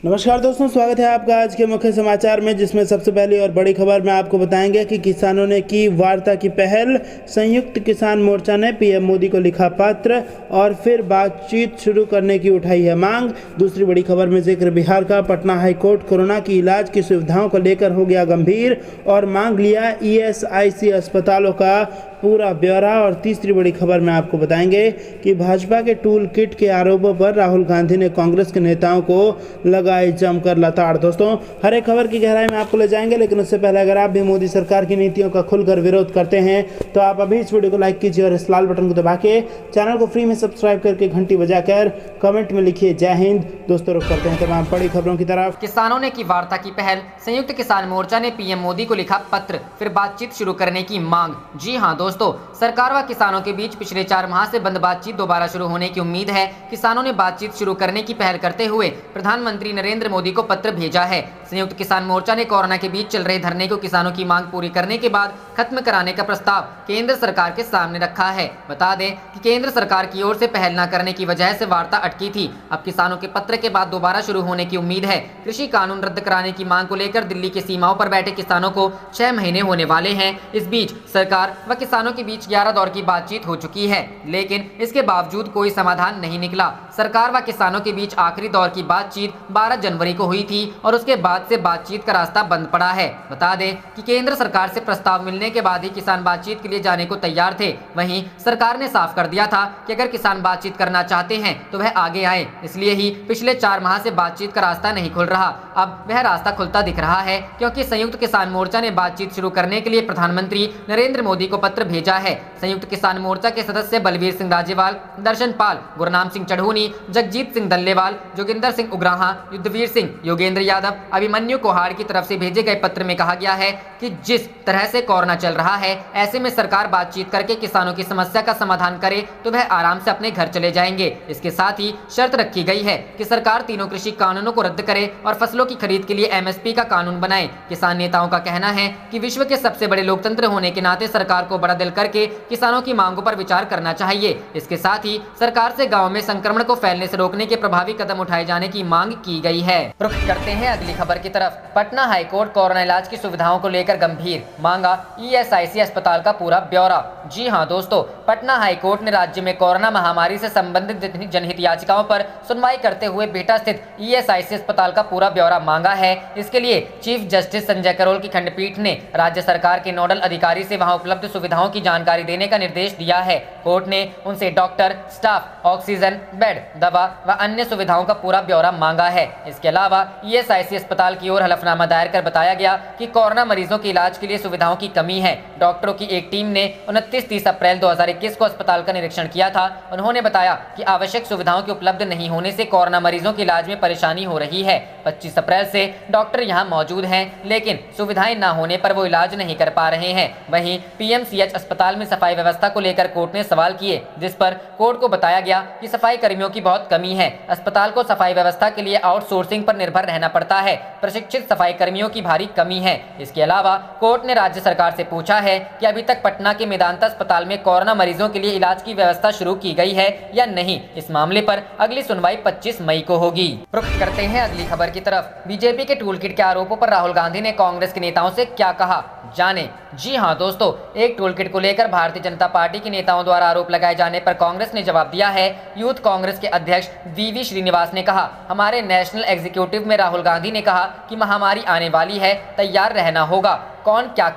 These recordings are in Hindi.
नमस्कार दोस्तों, स्वागत है आपका आज के मुख्य समाचार में, जिसमें सबसे पहली और बड़ी खबर में आपको बताएंगे कि किसानों ने की वार्ता की पहल। संयुक्त किसान मोर्चा ने पीएम मोदी को लिखा पत्र और फिर बातचीत शुरू करने की उठाई है मांग। दूसरी बड़ी खबर में जिक्र बिहार का। पटना हाईकोर्ट कोरोना की इलाज की सुविधाओं को लेकर हो गया गंभीर और मांग लिया ईएसआईसी अस्पतालों का पूरा ब्यौरा। और तीसरी बड़ी खबर में आपको बताएंगे कि भाजपा के टूल किट के आरोपों पर राहुल गांधी ने कांग्रेस के नेताओं को लगाई जमकर लताड़। दोस्तों, हर एक खबर की गहराई में आपको ले जाएंगे, लेकिन उससे पहले अगर आप भी मोदी सरकार की नीतियों का खुलकर विरोध करते हैं तो आप अभी इस वीडियो को लाइक कीजिए और इस लाल बटन को दबा के चैनल को फ्री में सब्सक्राइब करके घंटी बजाकर कमेंट में लिखिए जय हिंद। दोस्तों, रुक करते हैं तमाम बड़ी खबरों की तरफ। किसानों ने की वार्ता की पहल। संयुक्त किसान मोर्चा ने पीएम मोदी को लिखा पत्र, फिर बातचीत शुरू करने की मांग। जी हां दोस्तों, सरकार व किसानों के बीच पिछले 4 माह से बंद बातचीत दोबारा शुरू होने की उम्मीद है। किसानों ने बातचीत शुरू करने की पहल करते हुए प्रधानमंत्री नरेंद्र मोदी को पत्र भेजा है। संयुक्त किसान मोर्चा ने कोरोना के बीच चल रहे धरने को किसानों की मांग पूरी करने के बाद खत्म कराने का प्रस्ताव केंद्र सरकार के सामने रखा है। बता दें कि केंद्र सरकार की ओर से पहल न करने की वजह से वार्ता अटकी थी। अब किसानों के पत्र के बाद दोबारा शुरू होने की उम्मीद है। कृषि कानून रद्द कराने की मांग को लेकर दिल्ली की सीमाओं पर बैठे किसानों को 6 महीने होने वाले हैं। इस बीच सरकार व किसानों के बीच 11 दौर की बातचीत हो चुकी है, लेकिन इसके बावजूद कोई समाधान नहीं निकला। सरकार व किसानों के बीच आखिरी दौर की बातचीत 12 जनवरी को हुई थी और उसके बाद से बातचीत का रास्ता बंद पड़ा है। बता दें कि केंद्र सरकार से प्रस्ताव मिलने के बाद ही किसान बातचीत के लिए जाने को तैयार थे। वहीं सरकार ने साफ कर दिया था कि अगर किसान बातचीत करना चाहते हैं तो वह आगे आए। इसलिए ही पिछले 4 माह से बातचीत का रास्ता नहीं खुल रहा। अब वह रास्ता खुलता दिख रहा है, क्योंकि संयुक्त किसान मोर्चा ने बातचीत शुरू करने के लिए प्रधानमंत्री नरेंद्र मोदी को पत्र भेजा है। संयुक्त किसान मोर्चा के सदस्य बलवीर सिंह राजेवाल, दर्शन पाल, गुरनाम सिंह चढ़ूनी, जगजीत सिंह दल्लेवाल, जोगिंदर सिंह उग्राहा, युद्धवीर सिंह, योगेंद्र यादव, अभिमन्यु कोहाड़ की तरफ से भेजे गए पत्र में कहा गया है कि जिस तरह से कोरोना चल रहा है, ऐसे में सरकार बातचीत करके किसानों की समस्या का समाधान करे तो वह आराम से अपने घर चले जाएंगे। इसके साथ ही शर्त रखी गई है कि सरकार तीनों कृषि कानूनों को रद्द करे और फसलों की खरीद के लिए एमएसपी का कानून बनाए। किसान नेताओं का कहना है कि विश्व के सबसे बड़े लोकतंत्र होने के नाते सरकार को बड़ा दिल करके किसानों की मांगों पर विचार करना चाहिए। इसके साथ ही सरकार से गाँव में संक्रमण को फैलने से रोकने के प्रभावी कदम उठाए जाने की मांग की गई है। रुख करते हैं अगली खबर की तरफ। पटना हाईकोर्ट कोरोना इलाज की सुविधाओं को लेकर गंभीर, मांगा ईएसआईसी अस्पताल का पूरा ब्यौरा। जी हां दोस्तों, पटना हाईकोर्ट ने राज्य में कोरोना महामारी से संबंधित जनहित याचिकाओं पर सुनवाई करते हुए बिहटा स्थित ईएसआईसी अस्पताल का पूरा ब्यौरा मांगा है। इसके लिए चीफ जस्टिस संजय करोल की खंडपीठ ने राज्य सरकार के नोडल अधिकारी से वहां उपलब्ध सुविधाओं की जानकारी देने का निर्देश दिया है। कोर्ट ने उनसे डॉक्टर, स्टाफ, ऑक्सीजन, बेड, दवा व अन्य सुविधाओं का पूरा ब्यौरा मांगा है। इसके अलावा ईएसआईसी अस्पताल की ओर हलफनामा दायर कर बताया गया कि कोरोना मरीजों के इलाज के लिए सुविधाओं की कमी है। डॉक्टरों की एक टीम ने 29-30 अप्रैल 2021 को अस्पताल का निरीक्षण किया था। उन्होंने बताया कि आवश्यक सुविधाओं के उपलब्ध नहीं होने से कोरोना मरीजों के इलाज में परेशानी हो रही है। 25 अप्रैल से डॉक्टर यहां मौजूद हैं, लेकिन सुविधाएं न होने पर वो इलाज नहीं कर पा रहे हैं। वहीं पीएमसीएच अस्पताल में सफाई व्यवस्था को लेकर कोर्ट ने सवाल किए, जिस पर कोर्ट को बताया गया कि सफाई कर्मियों की बहुत कमी है। अस्पताल को सफाई व्यवस्था के लिए आउटसोर्सिंग पर निर्भर रहना पड़ता है। प्रशिक्षित सफाई कर्मियों की भारी कमी है। इसके अलावा कोर्ट ने राज्य सरकार से पूछा है कि अभी तक पटना के मेदांता अस्पताल में कोरोना मरीजों के लिए इलाज की व्यवस्था शुरू की गई है या नहीं। इस मामले पर अगली सुनवाई 25 मई को होगी। रुख करते हैं अगली खबर की तरफ। बीजेपी के टूल किट के आरोपों पर राहुल गांधी ने कांग्रेस के नेताओं से क्या कहा, जाने। जी हां दोस्तों, एक टूल किट को लेकर भारतीय जनता पार्टी के नेताओं द्वारा आरोप लगाए जाने पर कांग्रेस ने जवाब दिया है। यूथ कांग्रेस के अध्यक्ष वीवी श्रीनिवास ने कहा, हमारे नेशनल एग्जीक्यूटिव में राहुल गांधी ने कहा कि महामारी आने वाली है, तैयार रहना होगा। कौन क्या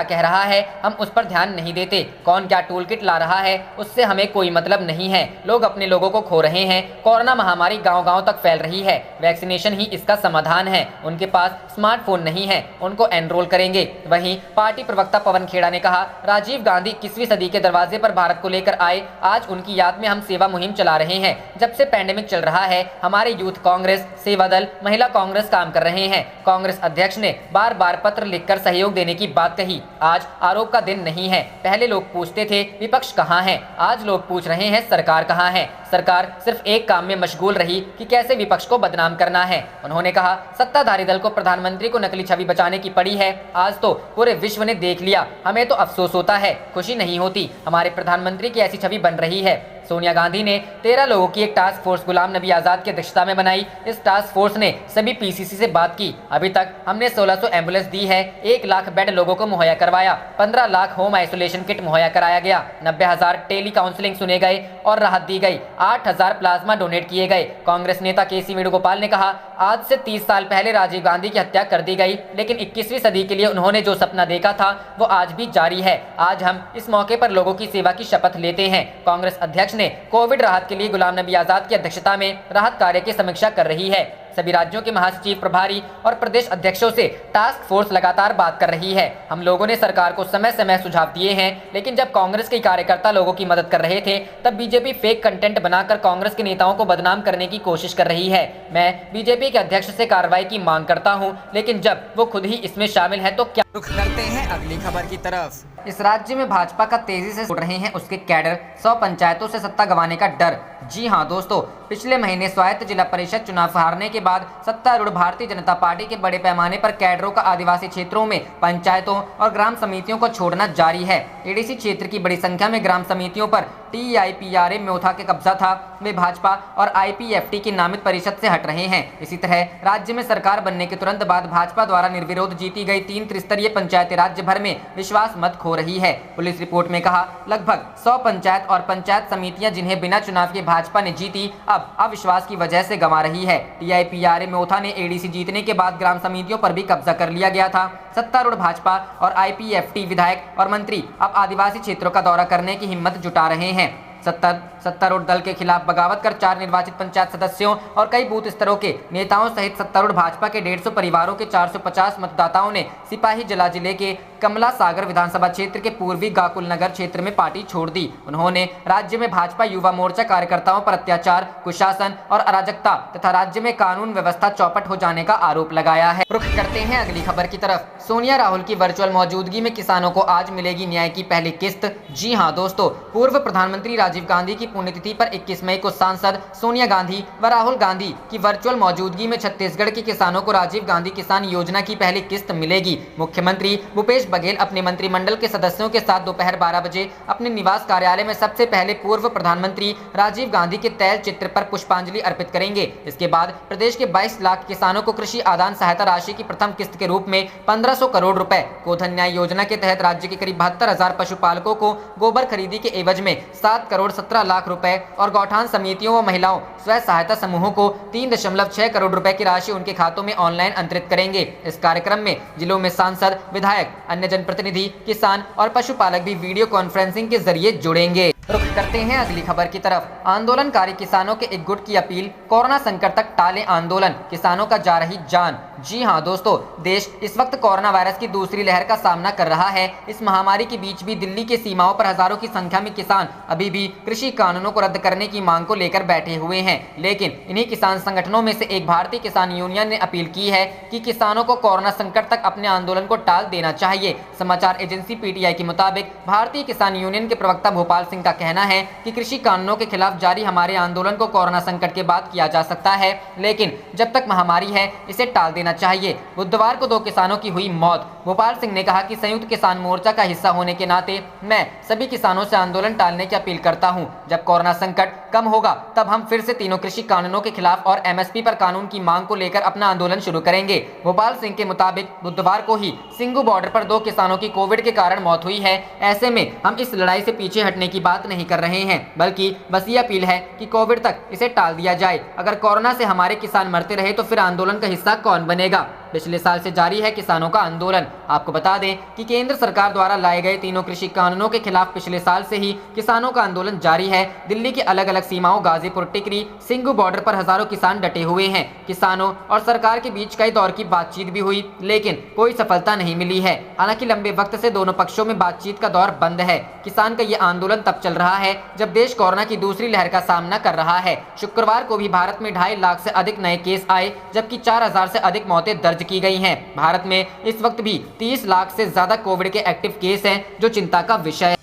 कह रहा है हम उस पर ध्यान नहीं देते। कौन क्या टूल किट ला रहा है उससे हमें कोई मतलब नहीं है। लोग अपने लोगों को खो रहे हैं। कोरोना महामारी गांव-गांव तक फैल रही है। वैक्सीनेशन ही इसका समाधान है। उनके पास स्मार्टफोन नहीं है, उनको एनरोल करेंगे। वहीं पार्टी प्रवक्ता पवन खेड़ा ने कहा, राजीव गांधी 21वीं सदी के दरवाजे पर भारत को लेकर आए। आज उनकी याद में हम सेवा मुहिम चला रहे हैं। जब से पैंडेमिक चल रहा है, हमारे यूथ कांग्रेस, सेवा दल, महिला कांग्रेस काम कर रहे हैं। कांग्रेस अध्यक्ष ने बार बार पत्र लिखकर सहयोग देने की बात कही। आज आरोप का दिन नहीं है। पहले लोग पूछते थे विपक्ष कहां है, आज लोग पूछ रहे हैं सरकार कहां है। सरकार सिर्फ एक काम में मशगूल रही कि कैसे विपक्ष को बदनाम करना है। उन्होंने कहा, सत्ताधारी दल को प्रधानमंत्री को नकली छवि बचाने की पड़ी है। आज तो पूरे विश्व ने देख लिया। हमें तो अफसोस होता है, खुशी नहीं होती। हमारे प्रधानमंत्री की ऐसी छवि बन रही है। सोनिया गांधी ने 13 लोगों की एक टास्क फोर्स गुलाम नबी आज़ाद की अध्यक्षता में बनाई। इस टास्क फोर्स ने सभी पीसीसी से बात की। अभी तक हमने 1600 एम्बुलेंस दी है, 1 लाख बेड लोगों को मुहैया करवाया, 15 लाख होम आइसोलेशन किट मुहैया कराया गया, 90,000 टेली काउंसलिंग सुने गए और राहत दी गई, 8,000 प्लाज्मा डोनेट किए गए। कांग्रेस नेता केसी वेणुगोपाल ने कहा, आज से 30 साल पहले राजीव गांधी की हत्या कर दी गई, लेकिन 21वीं सदी के लिए उन्होंने जो सपना देखा था वो आज भी जारी है। आज हम इस मौके पर लोगों की सेवा की शपथ लेते हैं। कांग्रेस अध्यक्ष ने कोविड राहत के लिए गुलाम नबी आज़ाद की अध्यक्षता में राहत कार्य की समीक्षा कर रही है। सभी राज्यों के महासचिव, प्रभारी और प्रदेश अध्यक्षों से टास्क फोर्स लगातार बात कर रही है। हम लोगों ने सरकार को समय समय सुझाव दिए हैं, लेकिन जब कांग्रेस के कार्यकर्ता लोगों की मदद कर रहे थे तब बीजेपी फेक कंटेंट बनाकर कांग्रेस के नेताओं को बदनाम करने की कोशिश कर रही है। मैं बीजेपी के अध्यक्ष से कार्रवाई की मांग करता हूं, लेकिन जब वो खुद ही इसमें शामिल है तो क्या। रुख करते हैं अगली खबर की तरफ। इस राज्य में भाजपा का तेजी से उड़ रहे हैं उसके कैडर, 100 पंचायतों से सत्ता गंवाने का डर। जी हां दोस्तों, पिछले महीने स्वायत्त जिला परिषद चुनाव हारने के बाद सत्तारूढ़ भारतीय जनता पार्टी के बड़े पैमाने पर कैडरों का आदिवासी क्षेत्रों में पंचायतों और ग्राम समितियों को छोड़ना जारी है। एडीसी क्षेत्र की बड़ी संख्या में ग्राम समितियों पर TIPRA म्योथा के कब्जा था। वे भाजपा और IPFT की नामित परिषद से हट रहे हैं। इसी तरह राज्य में सरकार बनने के तुरंत बाद भाजपा द्वारा निर्विरोध जीती गई 3 त्रिस्तरीय पंचायतें राज्य भर में विश्वास मत खो रही है। पुलिस रिपोर्ट में कहा, लगभग 100 पंचायत और पंचायत समितियां जिन्हें बिना चुनाव के भाजपा ने जीती, अब अविश्वास की वजह से गंवा रही है। TIPRA म्योथा ने एडीसी जीतने के बाद ग्राम समितियों पर भी कब्जा कर लिया गया था। सत्तारूढ़ भाजपा और IPFT विधायक और मंत्री अब आदिवासी क्षेत्रों का दौरा करने की हिम्मत जुटा रहे हैं। सत्तारूढ़ दल के खिलाफ बगावत कर 4 निर्वाचित पंचायत सदस्यों और कई बूथ स्तरों के नेताओं सहित सत्तारूढ़ भाजपा के 150 परिवारों के 450 मतदाताओं ने सिपाही जला जिले के कमला सागर विधानसभा क्षेत्र के पूर्वी गाकुल नगर क्षेत्र में पार्टी छोड़ दी। उन्होंने राज्य में भाजपा युवा मोर्चा कार्यकर्ताओं पर अत्याचार, कुशासन और अराजकता तथा राज्य में कानून व्यवस्था चौपट हो जाने का आरोप लगाया है। रुख करते हैं अगली खबर की तरफ। सोनिया राहुल की वर्चुअल मौजूदगी में किसानों को आज मिलेगी न्याय की पहली किस्त। जी हां दोस्तों, पूर्व प्रधानमंत्री राजीव गांधी की पुण्यतिथि पर 21 मई को सांसद सोनिया गांधी व राहुल गांधी की वर्चुअल मौजूदगी में छत्तीसगढ़ के किसानों को राजीव गांधी किसान योजना की पहली किस्त मिलेगी। मुख्यमंत्री भूपेश बघेल अपने मंत्रिमंडल के सदस्यों के साथ दोपहर 12 बजे अपने निवास कार्यालय में सबसे पहले पूर्व प्रधानमंत्री राजीव गांधी के तैल चित्र पर पुष्पांजलि अर्पित करेंगे। इसके बाद प्रदेश के 22 लाख किसानों को कृषि आदान सहायता राशि की प्रथम किस्त के रूप में 1500 करोड़ रुपए, गोधन न्याय योजना के तहत राज्य के करीब 72,000 पशुपालकों को गोबर खरीदी के एवज में 7 करोड़ 17 लाख रुपए और गौठान समितियों व महिलाओं स्व सहायता समूहों को 3.6 करोड़ रुपए की राशि उनके खातों में ऑनलाइन अंतरित करेंगे। इस कार्यक्रम में जिलों में सांसद, विधायक, अन्य जनप्रतिनिधि, किसान और पशुपालक भी वीडियो कॉन्फ्रेंसिंग के जरिए जुड़ेंगे। रुख करते हैं अगली खबर की तरफ। आंदोलनकारी किसानों के एक गुट की अपील, कोरोना संकट तक टाले आंदोलन, किसानों का जा रही जान। जी हां दोस्तों, देश इस वक्त कोरोना वायरस की दूसरी लहर का सामना कर रहा है। इस महामारी के बीच भी दिल्ली की सीमाओं पर हजारों की संख्या में किसान अभी भी कृषि कानूनों को रद्द करने की मांग को लेकर बैठे हुए हैं। लेकिन इन्हीं किसान संगठनों में से एक भारतीय किसान यूनियन ने अपील की है कि किसानों को कोरोना संकट तक अपने आंदोलन को टाल देना चाहिए। समाचार एजेंसी PTI के मुताबिक भारतीय किसान यूनियन के प्रवक्ता भोपाल सिंह का कहना है कि कृषि कानूनों के खिलाफ जारी हमारे आंदोलन को कोरोना संकट के बाद किया जा सकता है, लेकिन जब तक महामारी है इसे टाल देना चाहिए। बुधवार को 2 किसानों की हुई मौत। भोपाल सिंह ने कहा कि संयुक्त किसान मोर्चा का हिस्सा होने के नाते मैं सभी किसानों से आंदोलन टालने की अपील करता हूं। जब कोरोना संकट कम होगा तब हम फिर से तीनों कृषि कानूनों के खिलाफ और MSP पर कानून की मांग को लेकर अपना आंदोलन शुरू करेंगे। भोपाल सिंह के मुताबिक बुधवार को ही सिंगू बॉर्डर पर 2 किसानों की कोविड के कारण मौत हुई है। ऐसे में हम इस लड़ाई से पीछे हटने की बात नहीं कर रहे हैं, बल्कि बस ये अपील है कि कोविड तक इसे टाल दिया जाए। अगर कोरोना से हमारे किसान मरते रहे तो फिर आंदोलन का हिस्सा कौन बनेगा। पिछले साल से जारी है किसानों का आंदोलन। आपको बता दें कि केंद्र सरकार द्वारा लाए गए तीनों कृषि कानूनों के खिलाफ पिछले साल से ही किसानों का आंदोलन जारी है। दिल्ली की अलग अलग सीमाओं, गाजीपुर, टिकरी, सिंगू बॉर्डर पर हजारों किसान डटे हुए हैं। किसानों और सरकार के बीच कई दौर की बातचीत भी हुई, लेकिन कोई सफलता नहीं मिली है। हालांकि लंबे वक्त से दोनों पक्षों में बातचीत का दौर बंद है। किसान का ये आंदोलन तब चल रहा है जब देश कोरोना की दूसरी लहर का सामना कर रहा है। शुक्रवार को भी भारत में 2.5 लाख से अधिक नए केस आए, जबकि 4,000 से अधिक मौतें दर्ज की गई हैं। भारत में इस वक्त भी 30 लाख से ज्यादा कोविड के एक्टिव केस हैं, जो चिंता का विषय है।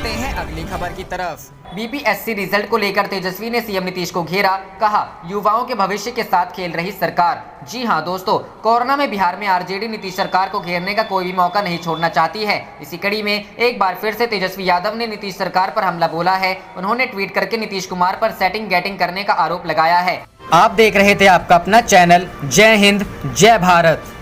चलते हैं अगली खबर की तरफ। बीपीएससी रिजल्ट को लेकर तेजस्वी ने सीएम नीतीश को घेरा, कहा युवाओं के भविष्य के साथ खेल रही सरकार। जी हां दोस्तों, कोरोना में बिहार में आरजेडी नीतीश सरकार को घेरने का कोई भी मौका नहीं छोड़ना चाहती है। इसी कड़ी में एक बार फिर से तेजस्वी यादव ने नीतीश सरकार पर हमला बोला है। उन्होंने ट्वीट करके नीतीश कुमार पर सेटिंग गेटिंग करने का आरोप लगाया है। आप देख रहे थे आपका अपना चैनल जय हिंद जय भारत।